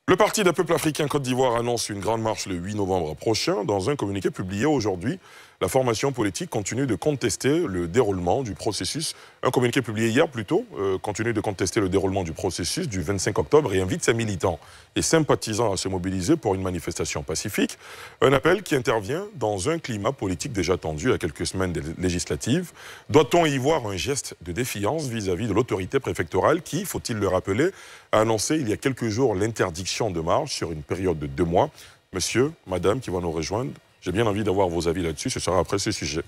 Le Parti des peuples africains Côte d'Ivoire annonce une grande marche le 8 novembre prochain. Dans un communiqué publié aujourd'hui, la formation politique continue de contester le déroulement du processus. Un communiqué publié hier plutôt continue de contester le déroulement du processus du 25 octobre et invite ses militants et sympathisants à se mobiliser pour une manifestation pacifique. Un appel qui intervient dans un climat politique déjà tendu à quelques semaines des législatives. Doit-on y voir un geste de défiance vis-à-vis de l'autorité préfectorale qui, faut-il le rappeler, a annoncé il y a quelques jours l'interdiction de marche sur une période de 2 mois. Monsieur, madame qui va nous rejoindre, j'ai bien envie d'avoir vos avis là-dessus. Ce sera après ce sujet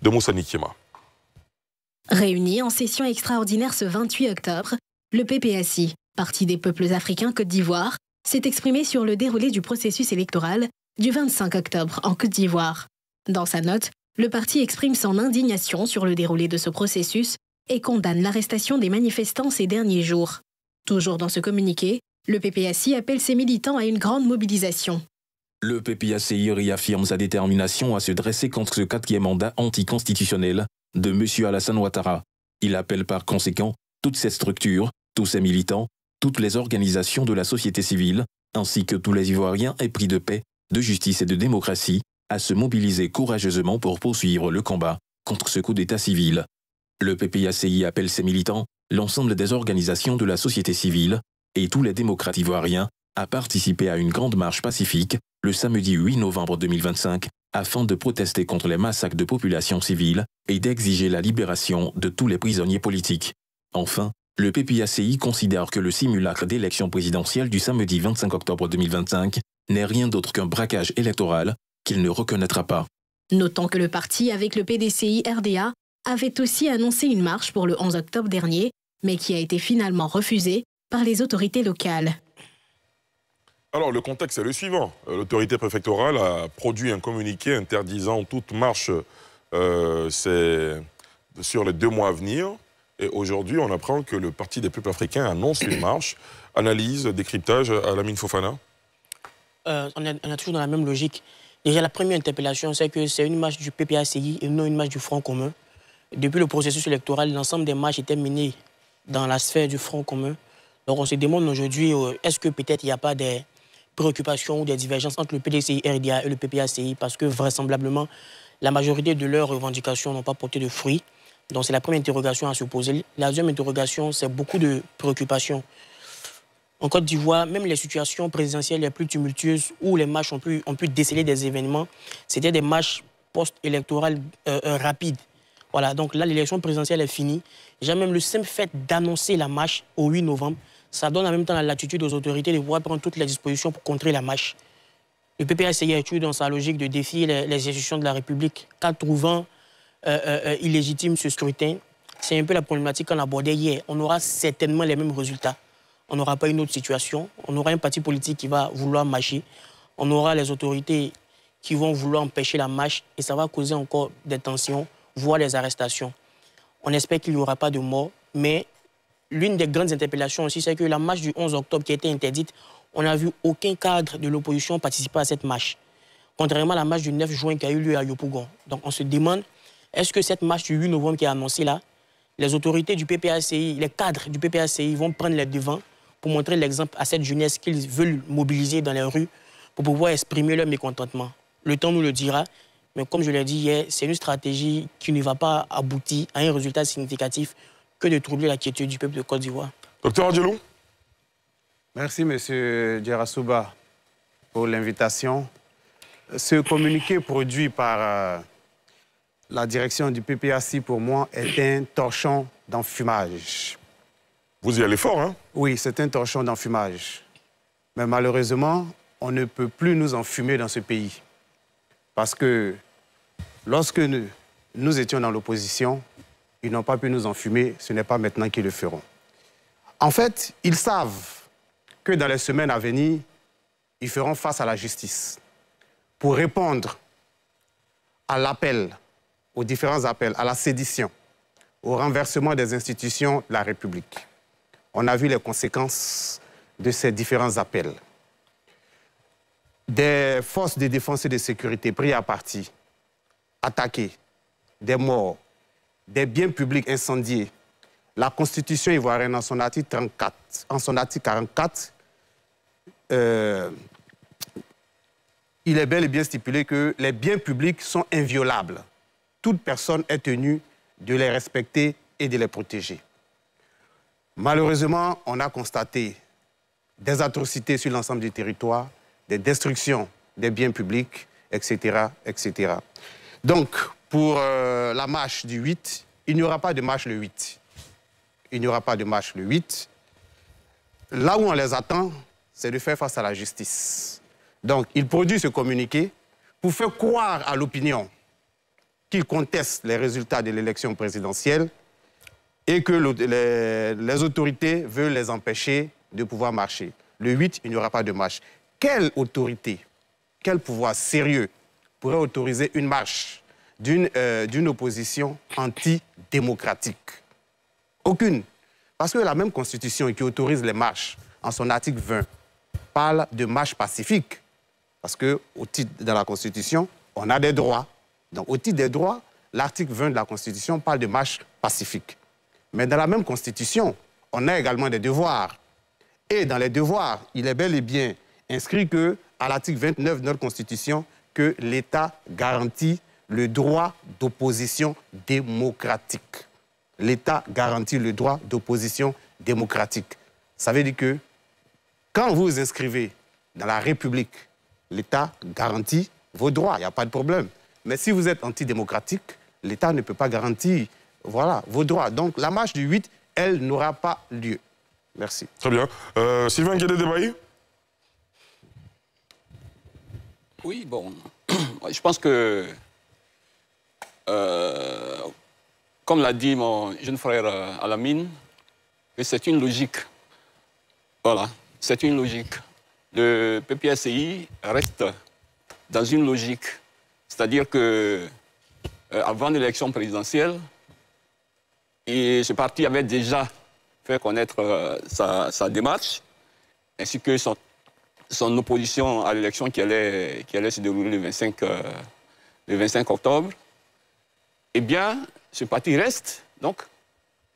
de Moussa Nikiema. Réuni en session extraordinaire ce 28 octobre, le PPACI, Parti des peuples africains Côte d'Ivoire, s'est exprimé sur le déroulé du processus électoral du 25 octobre en Côte d'Ivoire. Dans sa note, le parti exprime son indignation sur le déroulé de ce processus et condamne l'arrestation des manifestants ces derniers jours. Toujours dans ce communiqué, le PPACI appelle ses militants à une grande mobilisation. Le PPACI réaffirme sa détermination à se dresser contre ce 4e mandat anticonstitutionnel de M. Alassane Ouattara. Il appelle par conséquent toutes ces structures, tous ces militants, toutes les organisations de la société civile, ainsi que tous les Ivoiriens épris de paix, de justice et de démocratie, à se mobiliser courageusement pour poursuivre le combat contre ce coup d'état civil. Le PPACI appelle ses militants, l'ensemble des organisations de la société civile et tous les démocrates ivoiriens à participer à une grande marche pacifique le samedi 8 novembre 2025 afin de protester contre les massacres de populations civiles et d'exiger la libération de tous les prisonniers politiques. Enfin, le PPACI considère que le simulacre d'élection présidentielle du samedi 25 octobre 2025 n'est rien d'autre qu'un braquage électoral qu'il ne reconnaîtra pas. Notons que le parti, avec le PDCI-RDA, avait aussi annoncé une marche pour le 11 octobre dernier, mais qui a été finalement refusée par les autorités locales. Alors, le contexte est le suivant. L'autorité préfectorale a produit un communiqué interdisant toute marche sur les 2 mois à venir. Et aujourd'hui, on apprend que le Parti des peuples africains annonce une marche. Analyse, décryptage à Lamine Fofana. On est toujours dans la même logique. Déjà, la première interpellation, c'est que c'est une marche du PPACI et non une marche du Front commun. Depuis le processus électoral, l'ensemble des marches étaient menées dans la sphère du Front commun. Donc on se demande aujourd'hui, est-ce que peut-être il n'y a pas des préoccupations ou des divergences entre le PDCI-RDA et le PPACI, parce que vraisemblablement, la majorité de leurs revendications n'ont pas porté de fruits. Donc c'est la première interrogation à se poser. La deuxième interrogation, c'est beaucoup de préoccupations. En Côte d'Ivoire, même les situations présidentielles les plus tumultueuses où les marches ont pu déceler des événements, c'était des marches post-électorales rapides. Voilà, donc là, l'élection présidentielle est finie. Déjà, même le simple fait d'annoncer la marche au 8 novembre, ça donne en même temps la latitude aux autorités de pouvoir prendre toutes les dispositions pour contrer la marche. Le PPACI est toujours dans sa logique de défier les institutions de la République, car trouvant illégitime ce scrutin. C'est un peu la problématique qu'on abordait hier. On aura certainement les mêmes résultats. On n'aura pas une autre situation. On aura un parti politique qui va vouloir marcher. On aura les autorités qui vont vouloir empêcher la marche et ça va causer encore des tensions, voire des arrestations. On espère qu'il n'y aura pas de morts, mais l'une des grandes interpellations aussi, c'est que la marche du 11 octobre qui a été interdite, on n'a vu aucun cadre de l'opposition participer à cette marche. Contrairement à la marche du 9 juin qui a eu lieu à Yopougon. Donc on se demande, est-ce que cette marche du 8 novembre qui est annoncée là, les autorités du PPACI, les cadres du PPACI vont prendre les devants pour montrer l'exemple à cette jeunesse qu'ils veulent mobiliser dans les rues pour pouvoir exprimer leur mécontentement. Le temps nous le dira, mais comme je l'ai dit hier, c'est une stratégie qui ne va pas aboutir à un résultat significatif que de troubler la quiétude du peuple de Côte d'Ivoire. Docteur Adjelou. Merci, M. Djerasouba, pour l'invitation. Ce communiqué produit par la direction du PPACI, pour moi, est un torchon d'enfumage. Vous y allez fort, hein? Oui, c'est un torchon d'enfumage. Mais malheureusement, on ne peut plus nous enfumer dans ce pays. Parce que lorsque nous étions dans l'opposition, ils n'ont pas pu nous enfumer, ce n'est pas maintenant qu'ils le feront. En fait, ils savent que dans les semaines à venir, ils feront face à la justice pour répondre à l'appel, aux différents appels, à la sédition, au renversement des institutions de la République. On a vu les conséquences de ces différents appels. Des forces de défense et de sécurité pris à partie, attaquées, des morts, des biens publics incendiés. La Constitution ivoirienne, en son article 44, il est bel et bien stipulé que les biens publics sont inviolables. Toute personne est tenue de les respecter et de les protéger. Malheureusement, on a constaté des atrocités sur l'ensemble du territoire, des destructions des biens publics, etc., etc. Donc, pour la marche du 8, il n'y aura pas de marche le 8. Il n'y aura pas de marche le 8. Là où on les attend, c'est de faire face à la justice. Donc, il produit ce communiqué pour faire croire à l'opinion qu'ils contestent les résultats de l'élection présidentielle et que les autorités veulent les empêcher de pouvoir marcher. Le 8, il n'y aura pas de marche. Quelle autorité, quel pouvoir sérieux pourrait autoriser une marche d'une opposition antidémocratique? Aucune. Parce que la même Constitution qui autorise les marches, en son article 20, parle de marche pacifique. Parce qu'au titre de la Constitution, on a des droits. Donc, au titre des droits, l'article 20 de la Constitution parle de marche pacifique. Mais dans la même Constitution, on a également des devoirs. Et dans les devoirs, il est bel et bien inscrit à l'article 29 de notre Constitution que l'État garantit le droit d'opposition démocratique. L'État garantit le droit d'opposition démocratique. Ça veut dire que quand vous vous inscrivez dans la République, l'État garantit vos droits, il n'y a pas de problème. Mais si vous êtes antidémocratique, l'État ne peut pas garantir vos droits. Donc la marche du 8, elle n'aura pas lieu. Merci. Très bien. Sylvain Guédé-Debaï? Oui, bon, je pense que, comme l'a dit mon jeune frère Alamine, que c'est une logique. Voilà, c'est une logique. Le PPACI reste dans une logique. C'est-à-dire que, avant l'élection présidentielle, ce parti avait déjà fait connaître sa démarche, ainsi que son opposition à l'élection qui allait se dérouler le 25 octobre. Eh bien, ce parti reste donc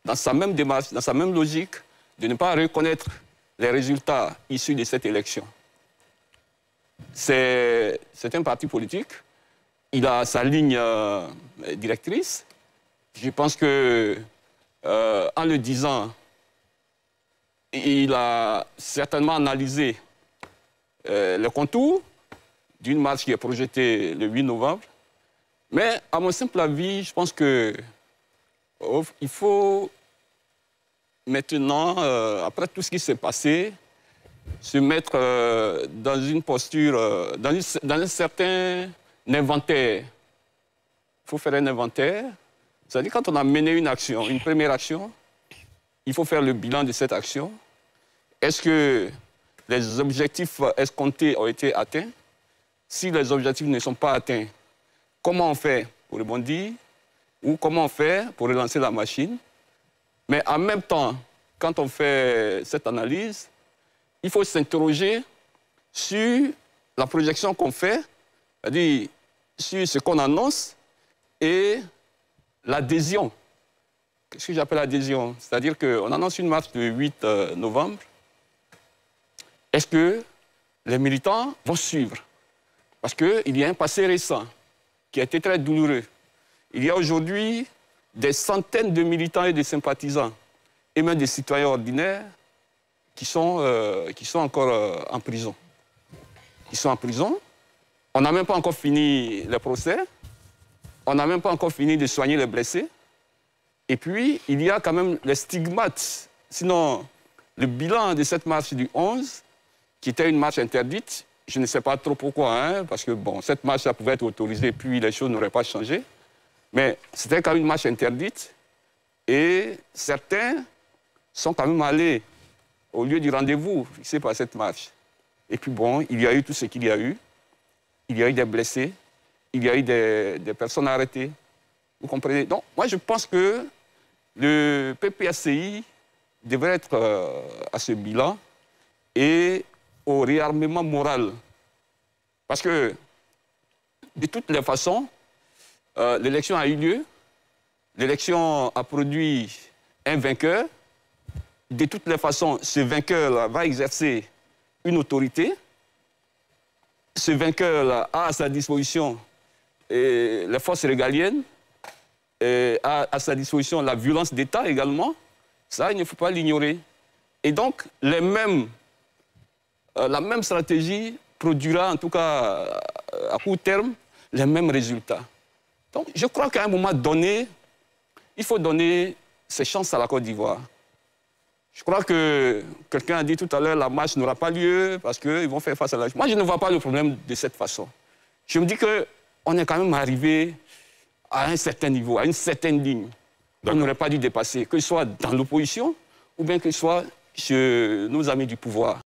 dans sa même démarche, dans sa même logique de ne pas reconnaître les résultats issus de cette élection. C'est un parti politique, il a sa ligne directrice. Je pense que, en le disant, il a certainement analysé le contour d'une marche qui est projetée le 8 novembre. Mais à mon simple avis, je pense qu'il faut maintenant, après tout ce qui s'est passé, se mettre dans une posture, dans un certain inventaire. Il faut faire un inventaire. C'est-à-dire quand on a mené une action, une première action, il faut faire le bilan de cette action. Est-ce que les objectifs escomptés ont été atteints? Si les objectifs ne sont pas atteints, comment on fait pour rebondir? Ou comment on fait pour relancer la machine? Mais en même temps, quand on fait cette analyse, il faut s'interroger sur la projection qu'on fait, c'est-à-dire sur ce qu'on annonce et l'adhésion. Qu'est-ce que j'appelle l'adhésion? C'est-à-dire qu'on annonce une marche le 8 novembre. Est-ce que les militants vont suivre? Parce qu'il y a un passé récent qui a été très douloureux. Il y a aujourd'hui des centaines de militants et de sympathisants, et même des citoyens ordinaires, qui sont encore en prison. Ils sont en prison. On n'a même pas encore fini le procès. On n'a même pas encore fini de soigner les blessés. Et puis, il y a quand même les stigmates. Sinon, le bilan de cette marche du 11, qui était une marche interdite, je ne sais pas trop pourquoi, hein, parce que bon, cette marche, ça pouvait être autorisée, puis les choses n'auraient pas changé. Mais c'était quand même une marche interdite. Et certains sont quand même allés au lieu du rendez-vous fixé par cette marche. Et puis bon, il y a eu tout ce qu'il y a eu. Il y a eu des blessés. Il y a eu des personnes arrêtées. Vous comprenez? Donc, moi, je pense que le PPACI devrait être à ce bilan et au réarmement moral. Parce que, de toutes les façons, l'élection a eu lieu. L'élection a produit un vainqueur. De toutes les façons, ce vainqueur va exercer une autorité. Ce vainqueur-là a à sa disposition les forces régaliennes, et a à sa disposition la violence d'État également. Ça, il ne faut pas l'ignorer. Et donc, la même stratégie produira, en tout cas à court terme, les mêmes résultats. Donc, je crois qu'à un moment donné, il faut donner ses chances à la Côte d'Ivoire. Je crois que quelqu'un a dit tout à l'heure, la marche n'aura pas lieu parce qu'ils vont faire face à la... Moi, je ne vois pas le problème de cette façon. Je me dis qu'on est quand même arrivé à un certain niveau, à une certaine ligne qu'on n'aurait pas dû dépasser, que ce soit dans l'opposition ou bien que ce soit chez nos amis du pouvoir.